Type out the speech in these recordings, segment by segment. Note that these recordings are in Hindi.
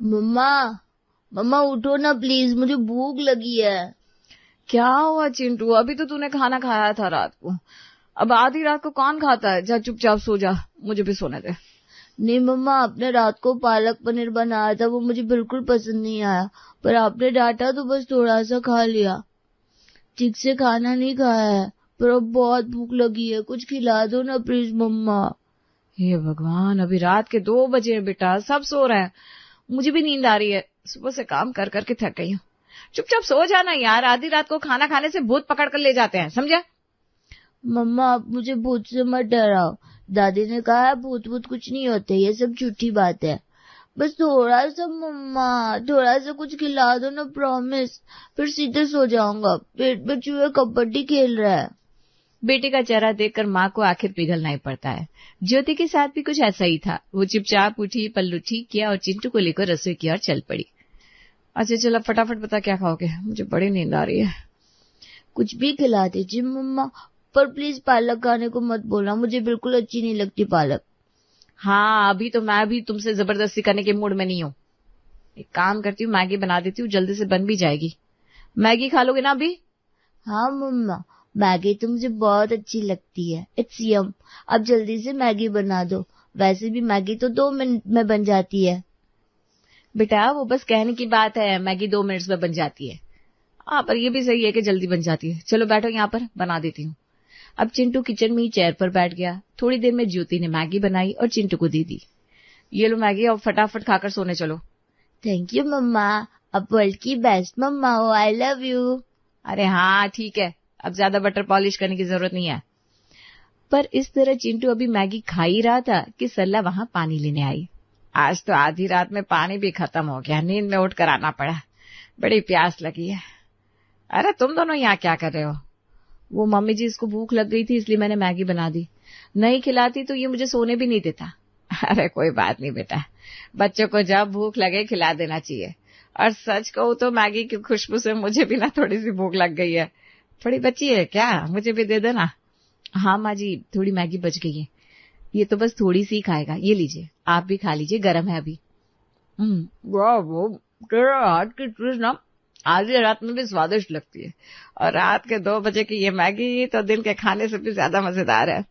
मम्मा, मम्मा उठो ना प्लीज, मुझे भूख लगी है। क्या हुआ चिंटू? अभी तो तूने खाना खाया था रात को। अब आधी रात को कौन खाता है? जा चुपचाप सो जा, मुझे भी सोने दे। नहीं मम्मा, आपने रात को पालक पनीर बनाया था, वो मुझे बिल्कुल पसंद नहीं आया, पर आपने डांटा तो बस थोड़ा सा खा लिया। ठीक से खाना नहीं खाया है, पर अब बहुत भूख लगी है, कुछ खिला दो ना प्लीज मम्मा। हे भगवान, अभी रात के 2 बजे हैं बेटा, सब सो रहे हैं। मुझे भी नींद आ रही है, सुबह से काम कर करके थक गई हूँ। चुपचाप सो जाना यार, आधी रात को खाना खाने से भूत पकड़ कर ले जाते हैं, समझा? मम्मा आप मुझे भूत से मत डराओ, दादी ने कहा है भूत भूत कुछ नहीं होते, ये सब झूठी बात है। बस थोड़ा सा मम्मा, थोड़ा सा कुछ खिला दो ना, प्रॉमिस, फिर सीधे सो जाऊंगा। पेट में चूहे कबड्डी खेल रहा है। बेटे का चेहरा देखकर माँ को आखिर पिघलना ही पड़ता है। ज्योति के साथ भी कुछ ऐसा ही था। वो चुपचाप उठी, पल्लू ठीक किया और चिंटू को लेकर रसोई की ओर चल पड़ी। अच्छा चलो फटाफट बता क्या खाओगे, मुझे बड़ी नींद आ रही है। कुछ भी खिला दीजिए मम्मा, पर प्लीज पालक खाने को मत बोलना, मुझे बिल्कुल अच्छी नहीं लगती पालक। हाँ, अभी तो मैं भी तुमसे जबरदस्ती करने के मूड में नहीं हूँ। एक काम करती हूँ, मैगी बना देती हूँ, जल्दी से बन भी जाएगी। मैगी खा लोगे ना अभी? हाँ मम्मा, मैगी तो मुझे बहुत अच्छी लगती है, इट्स यम। अब जल्दी से मैगी बना दो, वैसे भी मैगी तो 2 मिनट में बन जाती है। बेटा वो बस कहने की बात है, मैगी 2 मिनट में बन जाती है। हाँ, पर ये भी सही है कि जल्दी बन जाती है। चलो बैठो यहाँ पर, बना देती हूँ। अब चिंटू किचन में ही चेयर पर बैठ गया। थोड़ी देर में ज्योति ने मैगी बनाई और चिंटू को दे दी। ये लो मैगी, और फटाफट खाकर सोने चलो। थैंक यू मम्मा, अब वर्ल्ड की बेस्ट मम्मा हो, आई लव यू। अरे हाँ ठीक है, अब ज्यादा बटर पॉलिश करने की जरूरत नहीं है। पर इस तरह चिंटू अभी मैगी खा ही रहा था कि सरला वहां पानी लेने आई। आज तो आधी रात में पानी भी खत्म हो गया, नींद में उठकर आना पड़ा, बड़ी प्यास लगी है। अरे तुम दोनों यहाँ क्या कर रहे हो? वो मम्मी जी, इसको भूख लग गई थी इसलिए मैंने मैगी बना दी, नहीं खिलाती तो ये मुझे सोने भी नहीं देता। अरे कोई बात नहीं बेटा, बच्चों को जब भूख लगे खिला देना चाहिए। और सच कहूं तो मैगी की खुशबू से मुझे भी ना थोड़ी सी भूख लग गई है। थोड़ी बची है क्या, मुझे भी दे देना। हाँ माँ जी, थोड़ी मैगी बच गई है, ये तो बस थोड़ी सी खाएगा, ये लीजिए, आप भी खा लीजिए, गर्म है अभी। वाह, वो तेरा हाथ की चीज ना आधी रात में भी स्वादिष्ट लगती है, और रात के 2 बजे की ये मैगी तो दिन के खाने से भी ज्यादा मजेदार है।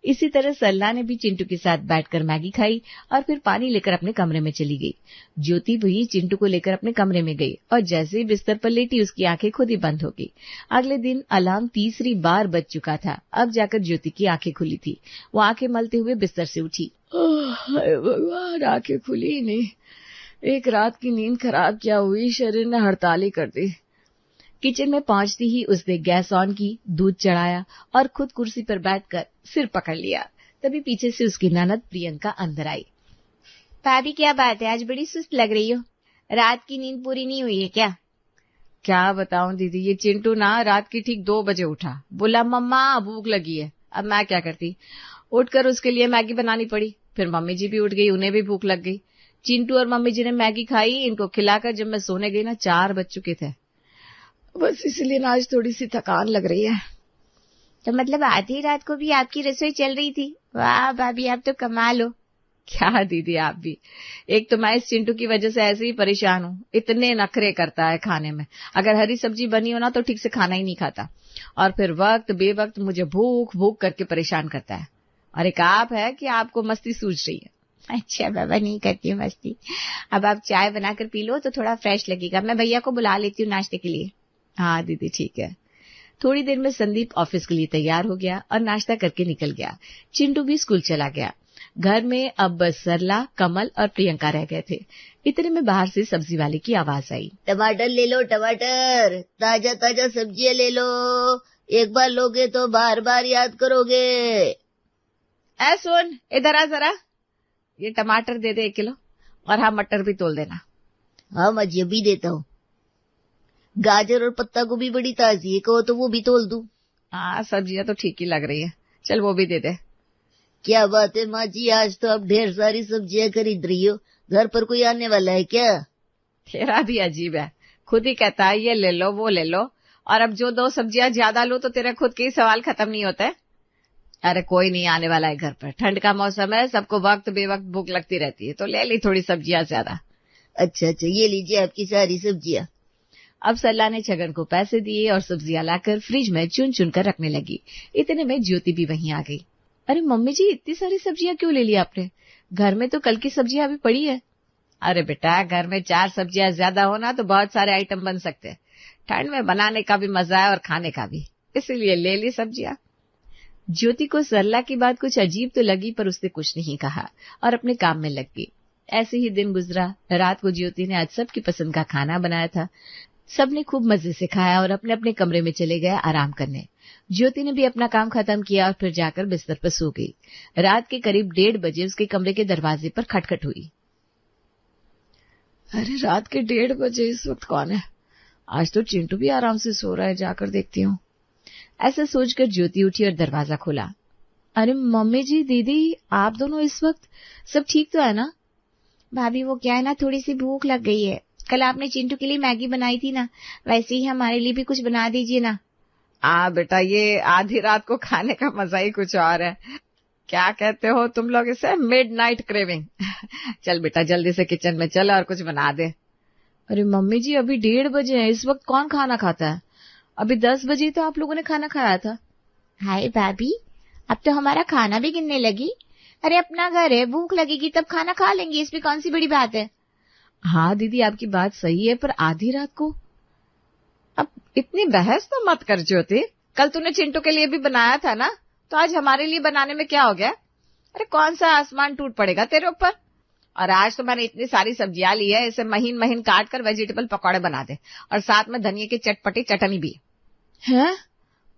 इसी तरह सरला ने भी चिंटू के साथ बैठकर मैगी खाई और फिर पानी लेकर अपने कमरे में चली गई। ज्योति भी चिंटू को लेकर अपने कमरे में गई और जैसे ही बिस्तर पर लेटी उसकी आंखें खुद ही बंद हो गई। अगले दिन अलार्म तीसरी बार बज चुका था। अब जाकर ज्योति की आंखें खुली थी। वो आंखें मलते हुए बिस्तर से उठी। हाय भगवान, आंखें खुली ही नहीं। एक रात की नींद खराब क्या हुई, शरीर ने हड़ताल कर दी। किचन में पहुंचती ही उसने गैस ऑन की, दूध चढ़ाया और खुद कुर्सी पर बैठकर सिर पकड़ लिया। तभी पीछे से उसकी ननद प्रियंका अंदर आई। भाभी क्या बात है, आज बड़ी सुस्त लग रही हो, रात की नींद पूरी नहीं हुई है क्या? क्या बताऊं दीदी, ये चिंटू ना रात की ठीक 2 बजे उठा, बोला मम्मा भूख लगी है। अब मैं क्या करती, उठकर उसके लिए मैगी बनानी पड़ी। फिर मम्मी जी भी उठ गई, उन्हें भी भूख लग गई। चिंटू और मम्मी जी ने मैगी खाई, इनको खिलाकर जब मैं सोने गई ना 4 बज चुके थे। बस इसलिए ना आज थोड़ी सी थकान लग रही है। तो मतलब आधी रात को भी आपकी रसोई चल रही थी? वाह भाभी, आप तो कमाल हो। क्या दीदी आप भी, एक तो मैं इस चिंटू की वजह से ऐसे ही परेशान हूँ, इतने नखरे करता है खाने में। अगर हरी सब्जी बनी हो ना तो ठीक से खाना ही नहीं खाता, और फिर वक्त बेवक्त मुझे भूख भूख करके परेशान करता है। और एक आप है कि आपको मस्ती सूझ रही है। अच्छा बाबा, नहीं करती हूँ मस्ती। अब आप चाय बनाकर पी लो तो थोड़ा फ्रेश लगेगा, मैं भैया को बुला लेती हूँ नाश्ते के लिए। हाँ दीदी ठीक है। थोड़ी देर में संदीप ऑफिस के लिए तैयार हो गया और नाश्ता करके निकल गया। चिंटू भी स्कूल चला गया। घर में अब बस सरला, कमल और प्रियंका रह गए थे। इतने में बाहर से सब्जी वाले की आवाज आई। टमाटर ले लो, टमाटर, ताजा ताजा सब्जियां ले लो, एक बार लोगे तो बार बार याद करोगे। ऐ सुन, इधर आ जरा, ये टमाटर दे दे 1 किलो, और हाँ मटर भी तोल देना। हाँ मैं ये भी देता हूँ। गाजर और पत्ता गोभी बड़ी ताजी है, कहो तो वो भी तोल दूं। हाँ सब्जियां तो ठीक ही लग रही है, चल वो भी दे दे। क्या बात है माँ जी, आज तो आप ढेर सारी सब्जियां खरीद रही हो, घर पर कोई आने वाला है क्या? तेरा भी अजीब है, खुद ही कहता है ये ले लो वो ले लो, और अब जो 2 सब्जियां ज्यादा लो तो तेरे खुद के ही सवाल खत्म नहीं होते। अरे कोई नहीं आने वाला है घर पर, ठंड का मौसम है, सबको वक्त बेवक्त भूख लगती रहती है, तो ले ली थोड़ी सब्जियां ज्यादा। अच्छा, ये लीजिए आपकी सारी सब्जियां। अब सरला ने छगन को पैसे दिए और सब्जियां लाकर फ्रिज में चुन चुन कर रखने लगी। इतने में ज्योति भी वहीं आ गई। अरे मम्मी जी, इतनी सारी सब्जियां क्यों ले ली आपने? घर में तो कल की सब्जियां अभी पड़ी है। अरे बेटा, घर में 4 सब्जियां ज्यादा होना तो बहुत सारे आइटम बन सकते हैं। ठंड में बनाने का भी मजा है और खाने का भी, इसीलिए ले ली सब्जियां। ज्योति को सरला की बात कुछ अजीब तो लगी, पर उसने कुछ नहीं कहा और अपने काम में लग गई। ऐसे ही दिन गुजरा। रात को ज्योति ने आज सबकी पसंद का खाना बनाया था। सबने खूब मजे से खाया और अपने अपने कमरे में चले गए आराम करने। ज्योति ने भी अपना काम खत्म किया और फिर जाकर बिस्तर पर सो गई। रात के करीब 1:30 बजे उसके कमरे के दरवाजे पर खटखट हुई। अरे रात के 1:30 बजे, इस वक्त कौन है? आज तो चिंटू भी आराम से सो रहा है, जाकर देखती हूँ। ऐसा सोचकर ज्योति उठी और दरवाजा खोला। अरे मम्मी जी, दीदी, आप दोनों इस वक्त? सब ठीक तो है ना? भाभी वो क्या है ना, थोड़ी सी भूख लग गई है। कल आपने चिंटू के लिए मैगी बनाई थी ना, वैसे ही हमारे लिए भी कुछ बना दीजिए ना। बेटा, ये आधी रात को खाने का मजा ही कुछ और है। क्या कहते हो तुम लोग इसे? Midnight craving. चल बेटा, जल्दी से किचन में चल और कुछ बना दे। अरे मम्मी जी, अभी 1:30 बजे हैं, इस वक्त कौन खाना खाता है? अभी 10 बजे तो आप लोगों ने खाना खाया था। हाय भाभी, अब तो हमारा खाना भी गिनने लगी। अरे अपना घर है, भूख लगेगी तब खाना खा लेंगे, इसमें कौन सी बड़ी बात है। हाँ दीदी, आपकी बात सही है, पर आधी रात को? अब इतनी बहस तो मत कर ज्योति। कल तूने चिंटू के लिए भी बनाया था ना, तो आज हमारे लिए बनाने में क्या हो गया? अरे कौन सा आसमान टूट पड़ेगा तेरे ऊपर? और आज तो मैंने इतनी सारी सब्जियां ली है, इसे महीन महीन काट कर वेजिटेबल पकौड़े बना दे, और साथ में धनिया की चटपटी चटनी भी है।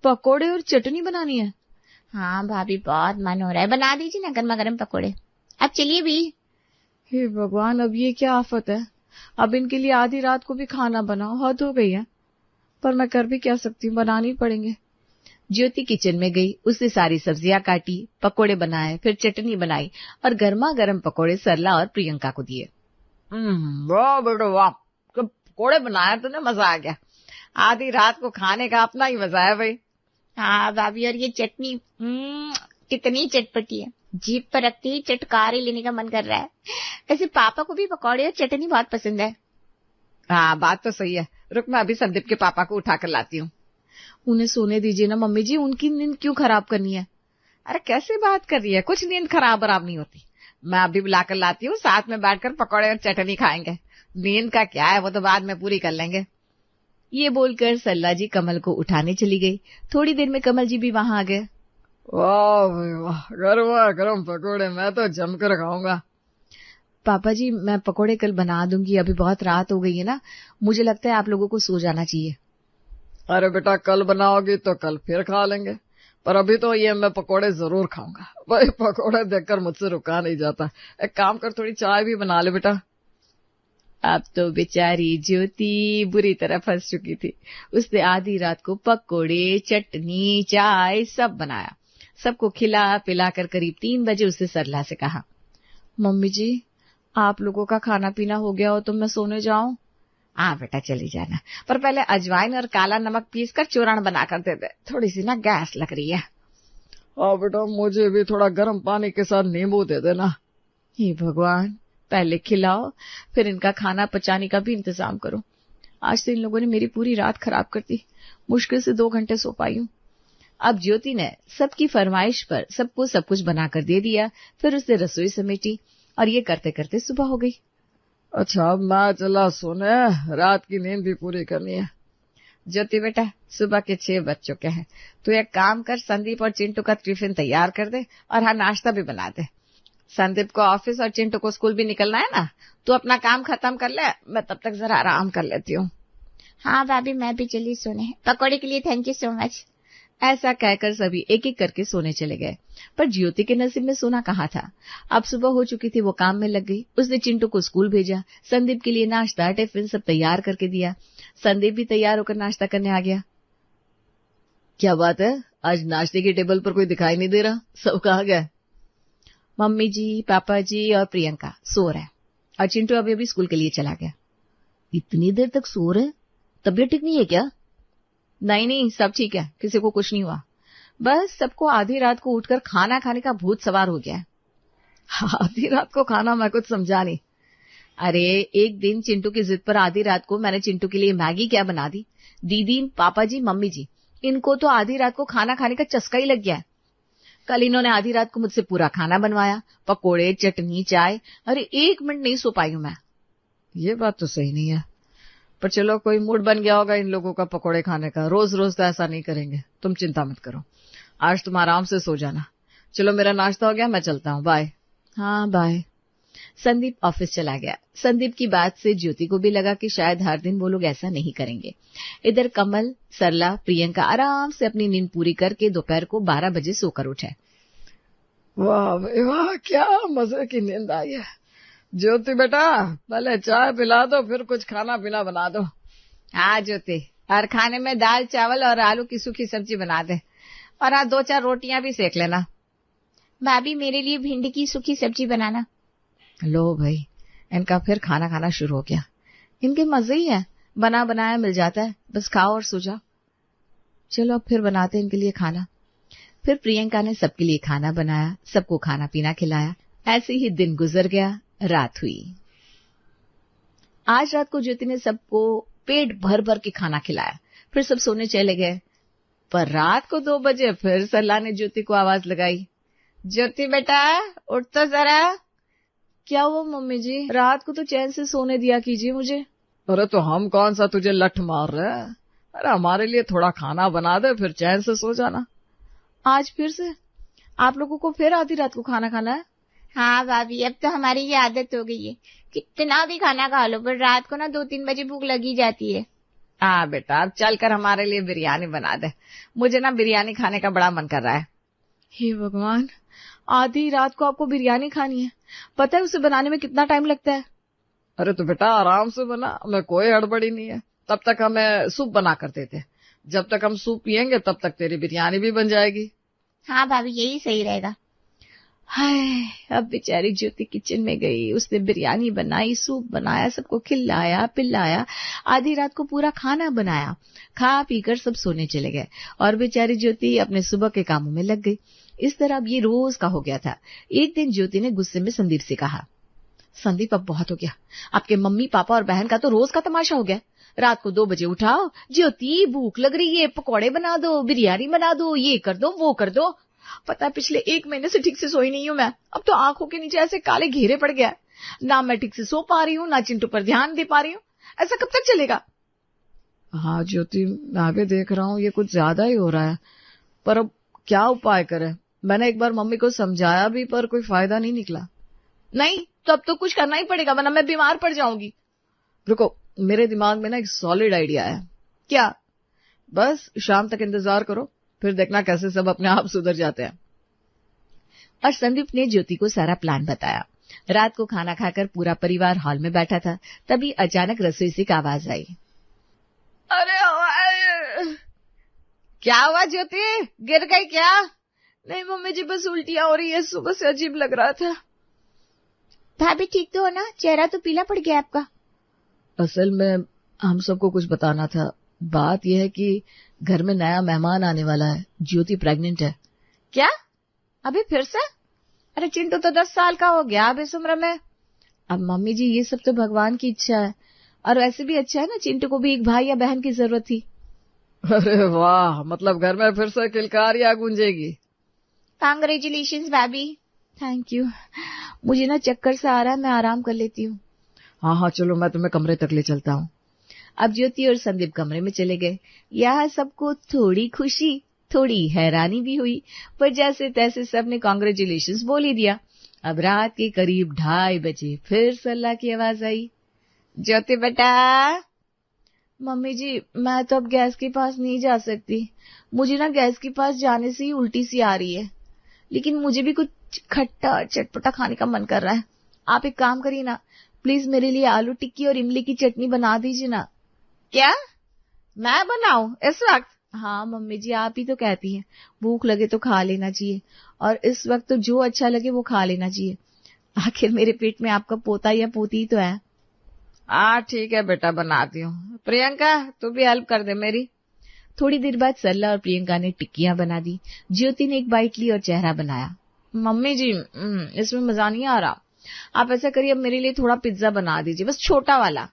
पकौड़े और चटनी बनानी है? हाँ भाभी, बहुत मन हो रहा है, बना दीजिए ना गर्मा गर्म पकौड़े। अब चलिए भी। हे भगवान, अब ये क्या आफत है? अब इनके लिए आधी रात को भी खाना बनाओ, हद हो गई है। पर मैं कर भी क्या सकती हूँ, बनानी पड़ेंगे। ज्योति किचन में गई, उसने सारी सब्जियां काटी, पकोड़े बनाए, फिर चटनी बनाई और गर्मा गर्म पकोड़े सरला और प्रियंका को दिए। वाह बेटा वाह, तो पकोड़े बनाया तूने, मजा आ गया। आधी रात को खाने का अपना ही मजा है भाई। हाँ भाभी, और ये चटनी कितनी चटपटी है, जीभ पर रखते ही चटकार ही लेने का मन कर रहा है। ऐसे पापा को भी पकौड़े और चटनी बहुत पसंद है। हाँ बात तो सही है, रुक मैं अभी संदीप के पापा को उठा कर लाती हूँ। उन्हें सोने दीजिए ना मम्मी जी, उनकी नींद क्यों खराब करनी है? अरे कैसे बात कर रही है, कुछ नींद खराब नहीं होती। मैं अभी बुलाकर लाती हूँ, साथ में बैठकर पकौड़े और चटनी खाएंगे। नींद का क्या है, वो तो बाद में पूरी कर लेंगे। ये बोलकर सरला जी कमल को उठाने चली गई। थोड़ी देर में कमल जी भी वहां आ गए। वाह वाह, गरमा गरम पकौड़े, मैं तो जमकर खाऊंगा। पापा जी, मैं पकौड़े कल बना दूंगी, अभी बहुत रात हो गई है ना, मुझे लगता है आप लोगों को सो जाना चाहिए। अरे बेटा, कल बनाओगी तो कल फिर खा लेंगे, पर अभी तो ये मैं पकोड़े जरूर खाऊंगा। भाई पकोड़े देखकर मुझसे रुका नहीं जाता। एक काम कर, थोड़ी चाय भी बना ले बेटा। अब तो बेचारी ज्योति बुरी तरह फंस चुकी थी। उसने आधी रात को पकोड़े, चटनी, चाय सब बनाया। सबको खिला पिलाकर करीब 3 बजे उसने सरला से कहा, मम्मी जी, आप लोगों का खाना पीना हो गया हो तो मैं सोने जाऊं? हाँ बेटा, चली जाना, पर पहले अजवाइन और काला नमक पीसकर चूर्ण बनाकर दे दे, थोड़ी सी ना गैस लग रही है। हाँ बेटा, मुझे भी थोड़ा गर्म पानी के साथ नींबू दे देना। हे भगवान, पहले खिलाओ, फिर इनका खाना पचाने का भी इंतजाम करो। आज से इन लोगों ने मेरी पूरी रात खराब कर दी, मुश्किल से 2 घंटे सो पाई हूँ। अब ज्योति ने सबकी फरमाइश पर सबको सब कुछ बनाकर दे दिया। फिर उसने रसोई समेटी और ये करते करते सुबह हो गई। अच्छा, अब मैं चला सोने, रात की नींद भी पूरी करनी है। ज्योति बेटा, सुबह के 6 बज चुके हैं, तू एक काम कर, संदीप और चिंटू का टिफिन तैयार कर दे और हाँ, नाश्ता भी बना दे। संदीप को ऑफिस और चिंटू को स्कूल भी निकलना है ना, तू अपना काम खत्म कर ले, मैं तब तक जरा आराम कर लेती हूँ। हाँ भाभी, मैं भी चली सोने, पकौड़े के लिए थैंक यू सो मच। ऐसा कहकर सभी एक एक करके सोने चले गए, पर ज्योति के नसीब में सोना कहाँ था। अब सुबह हो चुकी थी, वो काम में लग गई। उसने चिंटू को स्कूल भेजा, संदीप के लिए नाश्ता टिफिन सब तैयार करके दिया। संदीप भी तैयार होकर नाश्ता करने आ गया। क्या बात है, आज नाश्ते की टेबल पर कोई दिखाई नहीं दे रहा, सब कहाँ गए? मम्मी जी, पापा जी और प्रियंका सो रहे, और चिंटू अभी अभी स्कूल के लिए चला गया। इतनी देर तक सो रहे, तबीयत ठीक नहीं है क्या? नहीं, सब ठीक है, किसी को कुछ नहीं हुआ, बस सबको आधी रात को उठकर खाना खाने का भूत सवार हो गया है। आधी रात को खाना, मैं कुछ समझा नहीं। अरे एक दिन चिंटू की जिद पर आधी रात को मैंने चिंटू के लिए मैगी क्या बना दी। दीदी, पापा जी, मम्मी जी, इनको तो आधी रात को खाना खाने का चस्का ही लग गया है। कल इन्होंने आधी रात को मुझसे पूरा खाना बनवाया, पकोड़े, चटनी, चाय। अरे 1 मिनट नहीं सो पाई हूं मैं। ये बात तो सही नहीं है, पर चलो कोई मूड बन गया होगा इन लोगों का पकोड़े खाने का। रोज रोज तो ऐसा नहीं करेंगे। तुम चिंता मत करो, आज तुम आराम से सो जाना। चलो मेरा नाश्ता हो गया, मैं चलता हूँ, बाय। हाँ बाय। संदीप ऑफिस चला गया। संदीप की बात से ज्योति को भी लगा कि शायद हर दिन वो लोग ऐसा नहीं करेंगे। इधर कमल, सरला, प्रियंका आराम से अपनी नींद पूरी करके दोपहर को 12 बजे सोकर उठे। वाह भाई वाह, क्या मजे की नींद आई है। ज्योति बेटा, पहले चाय पिला दो, फिर कुछ खाना पीना बना दो। हाँ ज्योति, और खाने में दाल चावल और आलू की सूखी सब्जी बना दे, और आज 2-4 रोटियां भी सेक लेना। भाभी मेरे लिए भिंडी की सूखी सब्जी बनाना। लो भाई, इनका फिर खाना खाना शुरू हो गया। इनके मजे ही है, बना बनाया मिल जाता है, बस खाओ और सो जाओ। चलो अब फिर बनाते हैं इनके लिए खाना। फिर प्रियंका ने सबके लिए खाना बनाया, सबको खाना पीना खिलाया। ऐसे ही दिन गुजर गया, रात हुई। आज रात को ज्योति ने सबको पेट भर भर के खाना खिलाया, फिर सब सोने चले गए। पर रात को 2 बजे फिर सरला ने ज्योति को आवाज लगाई, ज्योति बेटा उठ तो जरा। क्या हुआ मम्मी जी? रात को तो चैन से सोने दिया कीजिए मुझे। अरे तो हम कौन सा तुझे लठ मार रहे हैं? अरे हमारे लिए थोड़ा खाना बना दे, फिर चैन से सो जाना। आज फिर से आप लोगों को फिर आधी रात को खाना खाना है? हाँ भाभी, अब तो हमारी ये आदत हो गई है, कितना भी खाना खा लो पर रात को ना 2-3 बजे भूख लगी जाती है। हाँ बेटा, अब चलकर हमारे लिए बिरयानी बना दे, मुझे ना बिरयानी खाने का बड़ा मन कर रहा है। हे भगवान, आधी रात को आपको बिरयानी खानी है? पता है उसे बनाने में कितना टाइम लगता है? अरे तो बेटा आराम से बना, हमें कोई हड़बड़ी नहीं है। तब तक हमें सूप बना करते थे, जब तक हम सूप पियेंगे तब तक तेरी बिरयानी भी बन जाएगी। हाँ भाभी, यही सही रहेगा। हाय, अब बेचारी ज्योति किचन में गई, उसने बिरयानी बनाई, सूप बनाया, सबको खिलाया पिलाया, आधी रात को पूरा खाना बनाया। खा पीकर सब सोने चले गए और बेचारी ज्योति अपने सुबह के कामों में लग गई। इस तरह अब ये रोज का हो गया था। एक दिन ज्योति ने गुस्से में संदीप से कहा, संदीप अब बहुत हो गया, आपके मम्मी पापा और बहन का तो रोज का तमाशा हो गया। रात को 2 बजे उठाओ, ज्योति भूख लग रही है, पकौड़े बना दो, बिरयानी बना दो, ये कर दो वो कर दो। पता है पिछले 1 महीने से ठीक से सोई नहीं हूं मैं, अब तो आंखों के नीचे ऐसे काले घेरे पड़ गया, ना मैं ठीक से सो पा रही हूँ, ना चिंटू पर ध्यान दे पा रही हूँ। ऐसा कब तक चलेगा? हाँ ज्योति, मैं भी देख रहा हूँ ये कुछ ज्यादा ही हो रहा है, पर अब क्या उपाय करें? मैंने एक बार मम्मी को समझाया भी, पर कोई फायदा नहीं निकला। नहीं तो अब तो कुछ करना ही पड़ेगा, वरना मैं बीमार पड़ जाऊंगी। रुको, मेरे दिमाग में ना एक सॉलिड आइडिया है। क्या? बस शाम तक इंतजार करो, फिर देखना कैसे सब अपने आप सुधर जाते हैं। और संदीप ने ज्योति को सारा प्लान बताया। रात को खाना खाकर पूरा परिवार हॉल में बैठा था, तभी अचानक रसोई से एक आवाज आई। अरे क्या हुआ ज्योति, गिर गई क्या? नहीं मम्मी जी, बस उल्टियां हो रही है, सुबह से अजीब लग रहा था। भाभी ठीक तो हो ना? चेहरा तो पीला पड़ गया आपका। असल में हम सबको कुछ बताना था। बात यह है कि घर में नया मेहमान आने वाला है, ज्योति प्रेग्नेंट है। क्या? अभी फिर से? अरे चिंटू तो 10 साल का हो गया अब इस उम्र में। अब मम्मी जी ये सब तो भगवान की इच्छा है, और वैसे भी अच्छा है ना, चिंटू को भी एक भाई या बहन की जरूरत थी। अरे वाह, मतलब घर में फिर से किलकारियां गूंजेगी। कांग्रेचुलेशंस भाभी। Thank you. मुझे ना चक्कर सा आ रहा है, मैं आराम कर लेती हूँ। हाँ चलो, मैं तुम्हें कमरे तक ले चलता हूँ। अब ज्योति और संदीप कमरे में चले गए। यहाँ सबको थोड़ी खुशी, थोड़ी हैरानी भी हुई, पर जैसे तैसे सबने कांग्रेचुलेशंस बोल ही दिया। अब रात के करीब 2:30 बजे फिर सरला की आवाज आई, ज्योति बेटा। मम्मी जी, मैं तो अब गैस के पास नहीं जा सकती, मुझे ना गैस के पास जाने से ही उल्टी सी आ रही है, लेकिन मुझे भी कुछ खट्टा चटपटा खाने का मन कर रहा है। आप एक काम करिए ना, प्लीज मेरे लिए आलू टिक्की और इमली की चटनी बना दीजिए ना। क्या? मैं बनाऊं इस वक्त? हाँ मम्मी जी, आप ही तो कहती हैं, भूख लगे तो खा लेना चाहिए, और इस वक्त तो जो अच्छा लगे वो खा लेना चाहिए। आखिर मेरे पेट में आपका पोता या पोती तो है। हाँ ठीक है बेटा, बनाती हूँ। प्रियंका तू भी हेल्प कर दे मेरी। थोड़ी देर बाद सरला और प्रियंका ने टिक्कियां बना दी। ज्योति ने एक बाइट ली और चेहरा बनाया। मम्मी जी, इसमें मजा नहीं आ रहा, आप ऐसा करिए, अब मेरे लिए थोड़ा पिज्जा बना दीजिए, बस छोटा वाला।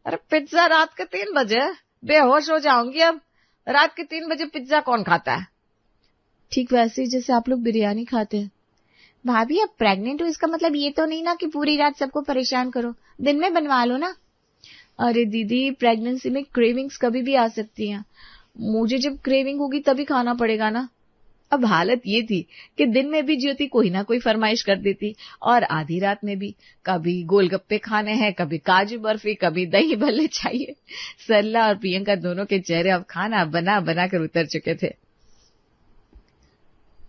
अरे पिज्जा रात के 3 बजे, बेहोश हो जाऊंगी अब। रात के 3 बजे पिज्जा कौन खाता है? ठीक वैसे ही जैसे आप लोग बिरयानी खाते हैं। भाभी अब प्रेग्नेंट हो, इसका मतलब ये तो नहीं ना कि पूरी रात सबको परेशान करो, दिन में बनवा लो ना। अरे दीदी, प्रेगनेंसी में क्रेविंग्स कभी भी आ सकती हैं। मुझे जब क्रेविंग होगी तभी खाना पड़ेगा ना। अब हालत ये थी कि दिन में भी ज्योति कोई ना कोई फरमाइश कर देती, और आधी रात में भी कभी गोलगप्पे खाने हैं, कभी काजू बर्फी, कभी दही भल्ले चाहिए। सरला और प्रियंका दोनों के चेहरे अब खाना बना बना कर उतर चुके थे।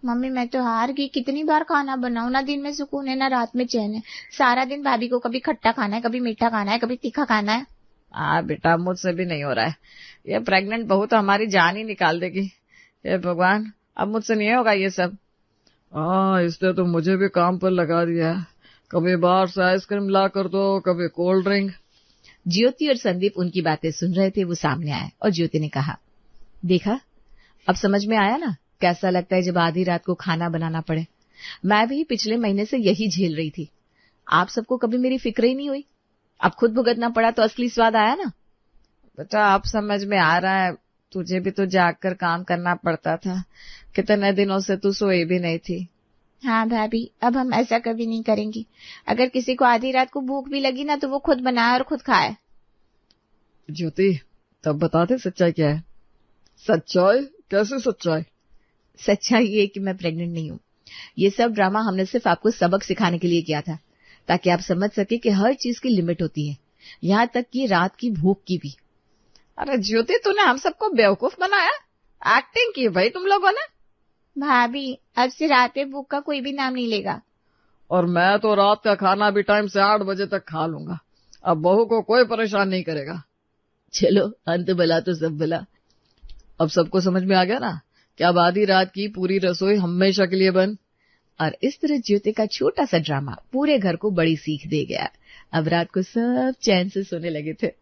मम्मी मैं तो हार गई, कितनी बार खाना बनाऊं, ना दिन में सुकून है ना रात में चैन है। सारा दिन भाभी को कभी खट्टा खाना है, कभी मीठा खाना है, कभी तीखा खाना है। बेटा, मुझसे भी नहीं हो रहा है। ये प्रेग्नेंट बहू तो हमारी जान ही निकाल देगी। हे भगवान, अब मुझसे नहीं होगा ये सब। इसने तो मुझे भी काम पर लगा दिया है। कभी बाहर से आइसक्रीम ला कर दो, कभी कोल्ड ड्रिंक। ज्योति और संदीप उनकी बातें सुन रहे थे। वो सामने आए और ज्योति ने कहा, देखा, अब समझ में आया ना कैसा लगता है जब आधी रात को खाना बनाना पड़े। मैं भी पिछले महीने से यही झेल रही थी। आप सबको कभी मेरी फिक्र ही नहीं हुई। अब खुद भुगतना पड़ा तो असली स्वाद आया ना। बेटा, अब समझ में आ रहा है, तुझे भी तो जागकर काम करना पड़ता था। कितने दिनों से तू सोई भी नहीं थी। हाँ भाभी, अब हम ऐसा कभी नहीं करेंगे। अगर किसी को आधी रात को भूख भी लगी ना तो वो खुद बनाए और खुद खाए। ज्योति, तब बताते सच्चाई क्या है? सच्चाई? कैसे सच्चाई? सच्चाई ये कि मैं प्रेग्नेंट नहीं हूँ। ये सब ड्रामा हमने सिर्फ आपको सबक सिखाने के लिए किया था, ताकि आप समझ सके कि हर चीज की लिमिट होती है, यहाँ तक कि रात की भूख की भी। अरे ज्योति, तूने हम सबको बेवकूफ बनाया। एक्टिंग की भाई तुम लोगों ने। भाभी, अब से रात में भूख का कोई भी नाम नहीं लेगा। और मैं तो रात का खाना भी टाइम से 8 बजे तक खा लूंगा। अब बहू को कोई परेशान नहीं करेगा। चलो, अंत भला तो सब भला। अब सबको समझ में आ गया ना कि अब आधी रात की पूरी रसोई हमेशा के लिए बंद। और इस तरह ज्योति का छोटा सा ड्रामा पूरे घर को बड़ी सीख दे गया। अब रात को सब चैन से सोने लगे थे।